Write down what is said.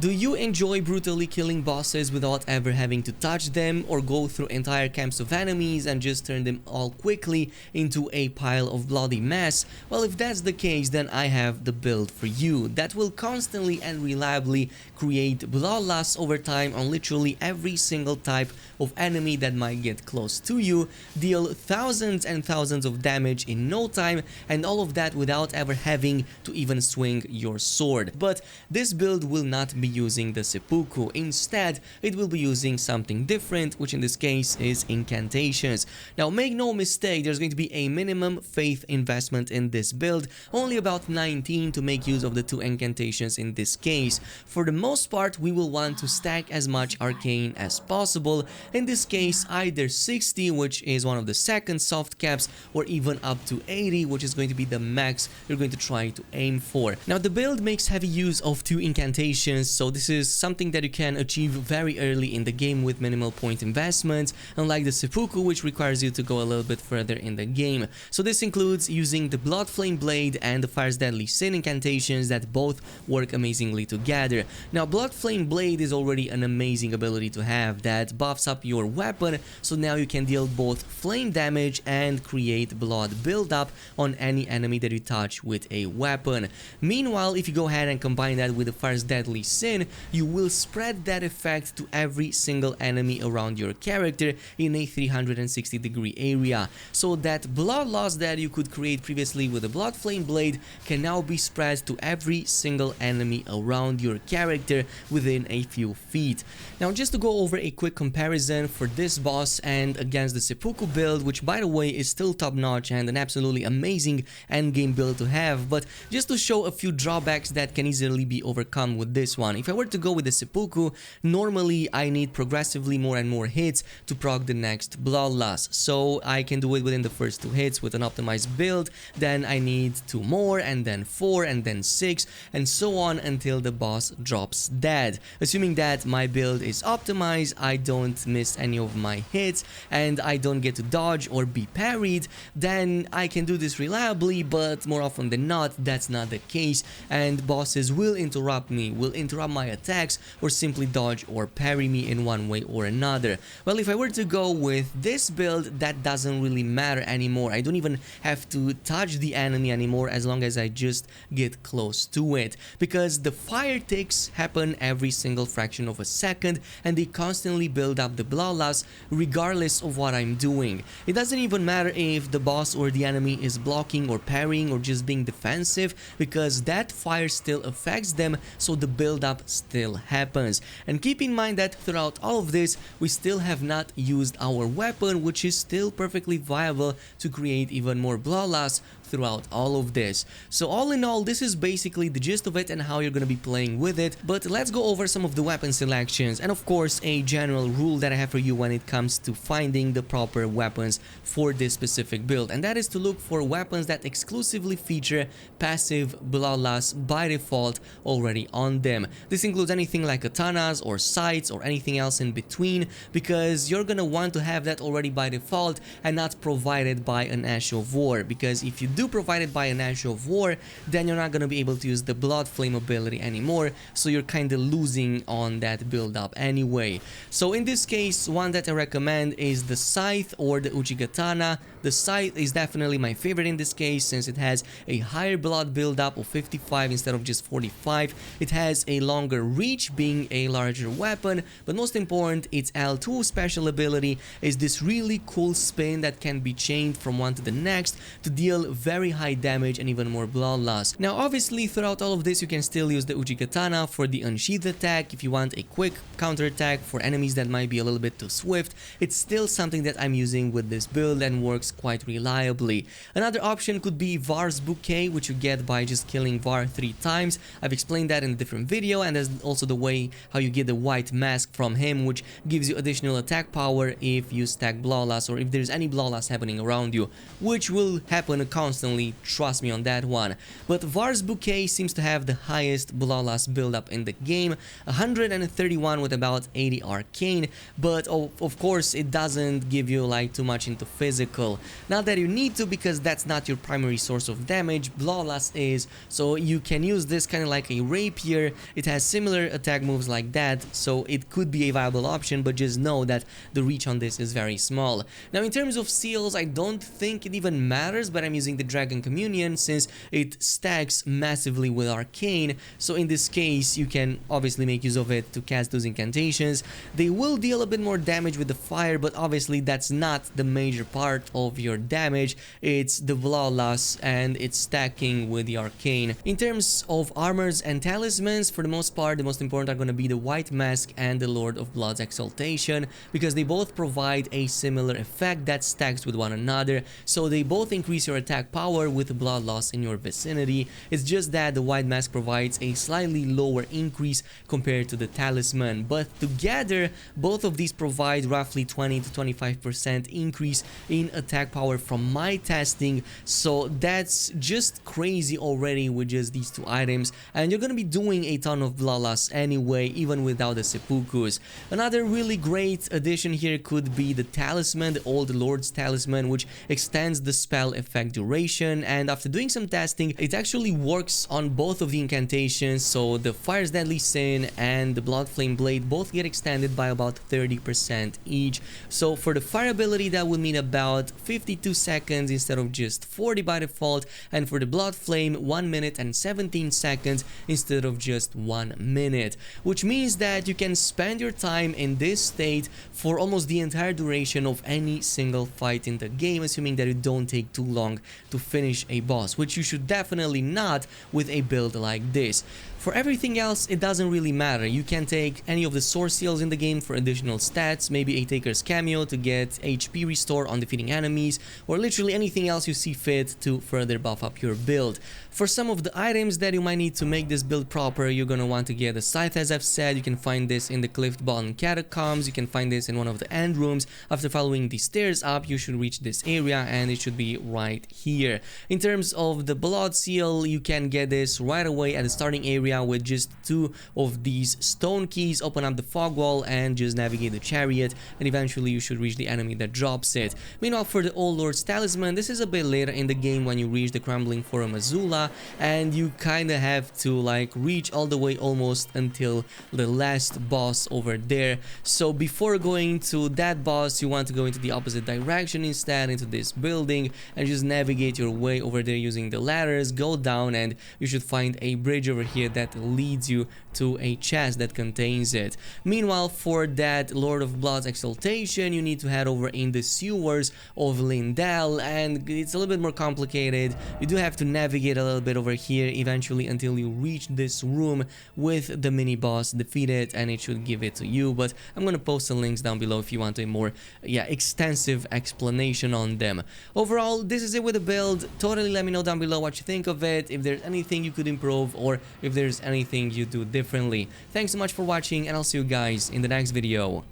Do you enjoy brutally killing bosses without ever having to touch them or go through entire camps of enemies and just turn them all quickly into a pile of bloody mess? Well, if that's the case, then I have the build for you that will constantly and reliably create bloodlust over time on literally every single type of enemy that might get close to you, deal thousands and thousands of damage in no time, and all of that without ever having to even swing your sword. But this build will not be using the seppuku. Instead, it will be using something different, which in this case is incantations. Now, make no mistake, there's going to be a minimum faith investment in this build, only about 19 to make use of the 2 incantations in this case. For the most part, we will want to stack as much arcane as possible. In this case, either 60, which is one of the second soft caps, or even up to 80, which is going to be the max you're going to try to aim for. Now, the build makes heavy use of 2 incantations, so this is something that you can achieve very early in the game with minimal point investments, unlike the seppuku, which requires you to go a little bit further in the game. So this includes using the Blood Flame Blade and the Fire's Deadly Sin incantations that both work amazingly together. Now, Blood Flame Blade is already an amazing ability to have that buffs up your weapon, so now you can deal both flame damage and create blood buildup on any enemy that you touch with a weapon. Meanwhile, if you go ahead and combine that with the Fire's Deadly Sin, you will spread that effect to every single enemy around your character in a 360-degree area, so that blood loss that you could create previously with the Blood Flame Blade can now be spread to every single enemy around your character within a few feet. Now, just to go over a quick comparison for this boss and against the seppuku build, which by the way is still top-notch and an absolutely amazing endgame build to have, but just to show a few drawbacks that can easily be overcome with this one. If I were to go with the seppuku, normally I need progressively more and more hits to proc the next bloodlust, so I can do it within the first 2 hits with an optimized build, then I need 2 more, and then 4, and then 6, and so on until the boss drops dead. Assuming that my build is optimized, I don't miss any of my hits, and I don't get to dodge or be parried, then I can do this reliably, but more often than not, that's not the case, and bosses will interrupt me, will interrupt my attacks, or simply dodge or parry me in one way or another. Well, if I were to go with this build, that doesn't really matter anymore. I don't even have to touch the enemy anymore as long as I just get close to it, because the fire ticks happen every single fraction of a second, and they constantly build up the bloodlust regardless of what I'm doing. It doesn't even matter if the boss or the enemy is blocking or parrying or just being defensive, because that fire still affects them, so the build up still happens. And keep in mind that throughout all of this, we still have not used our weapon, which is still perfectly viable to create even more bloodlust throughout all of this. So all in all, this is basically the gist of it and how you're gonna be playing with it. But let's go over some of the weapon selections and of course a general rule that I have for you when it comes to finding the proper weapons for this specific build, and that is to look for weapons that exclusively feature passive bloodlust by default already on them. This includes anything like katanas or scythes or anything else in between, because you're gonna want to have that already by default and not provided by an Ash of War, because if you do provide it by an Ash of War, then you're not gonna be able to use the Blood Flame ability anymore, so you're kinda losing on that build up anyway. So in this case, one that I recommend is the Scythe or the Uchigatana. The Scythe is definitely my favorite in this case, since it has a higher blood buildup of 55 instead of just 45. It has a longer reach, being a larger weapon, but most important, its L2 special ability is this really cool spin that can be chained from one to the next to deal very high damage and even more bloodlust. Now obviously throughout all of this you can still use the Uchigatana for the unsheathed attack if you want a quick counter attack for enemies that might be a little bit too swift. It's still something that I'm using with this build and works quite reliably. Another option could be Var's Bouquet, which you get by just killing Var 3 times. I've explained that in a different video, and there's also the way how you get the white mask from him, which gives you additional attack power if you stack bloodlust or if there's any bloodlust happening around you, which will happen constantly, trust me on that one. But Var's Bouquet seems to have the highest bloodlust buildup in the game, 131 with about 80 arcane, but of course it doesn't give you like too much into physical. Not that you need to, because that's not your primary source of damage, Bloodlust is, so you can use this kind of like a rapier. It has similar attack moves like that, so it could be a viable option, but just know that the reach on this is very small. Now in terms of seals, I don't think it even matters, but I'm using the Dragon Communion since it stacks massively with Arcane, so in this case you can obviously make use of it to cast those incantations. They will deal a bit more damage with the fire, but obviously that's not the major part of your damage. It's the Bloodlust and it's stacking with the Arcane. In terms of armors and talismans, for the most part, the most important are going to be the White Mask and the Lord of Blood's Exaltation, because they both provide a similar effect that stacks with one another, so they both increase your attack power with Bloodlust in your vicinity. It's just that the White Mask provides a slightly lower increase compared to the Talisman, but together both of these provide roughly 20 to 25% increase in attack power from my testing, so that's just crazy already with just these two items, and you're gonna be doing a ton of Bloodlust anyway, even without the seppukus. Another really great addition here could be the Talisman, the Old Lord's Talisman, which extends the spell effect duration, and after doing some testing, it actually works on both of the incantations, so the Fire's Deadly Sin and the Blood Flame Blade both get extended by about 30% each. So for the fire ability, that would mean about 52 seconds instead of just 40 by default, and for the Blood Flame, 1 minute and 17 seconds instead of just 1 minute, which means that you can spend your time in this state for almost the entire duration of any single fight in the game, assuming that you don't take too long to finish a boss, which you should definitely not with a build like this. For everything else, it doesn't really matter. You can take any of the source seals in the game for additional stats, maybe a Taker's Cameo to get HP restore on defeating enemies, or literally anything else you see fit to further buff up your build. For some of the items that you might need to make this build proper, you're gonna want to get a Scythe, as I've said. You can find this in the Cliff Bottom Catacombs, you can find this in one of the end rooms. After following the stairs up, you should reach this area, and it should be right here. In terms of the Blood Seal, you can get this right away at the starting area with just 2 of these stone keys. Open up the fog wall and just navigate the chariot, and eventually you should reach the enemy that drops it. Meanwhile, for the Old Lord's Talisman, this is a bit later in the game when you reach the Crumbling Forum Azula, and you kinda have to like reach all the way almost until the last boss over there. So before going to that boss, you want to go into the opposite direction instead, into this building, and just navigate your way over there using the ladders. Go down and you should find a bridge over here that leads you to a chest that contains it. Meanwhile, for that Lord of Blood's Exaltation, you need to head over in the sewers of Lindell, and it's a little bit more complicated. You do have to navigate a little bit over here eventually until you reach this room with the mini boss, defeat it, and it should give it to you. But I'm gonna post the links down below if you want a more extensive explanation on them. Overall, this is it with the build. Totally let me know down below what you think of it, if there's anything you could improve, or if there's anything you do differently. Thanks so much for watching, and I'll see you guys in the next video.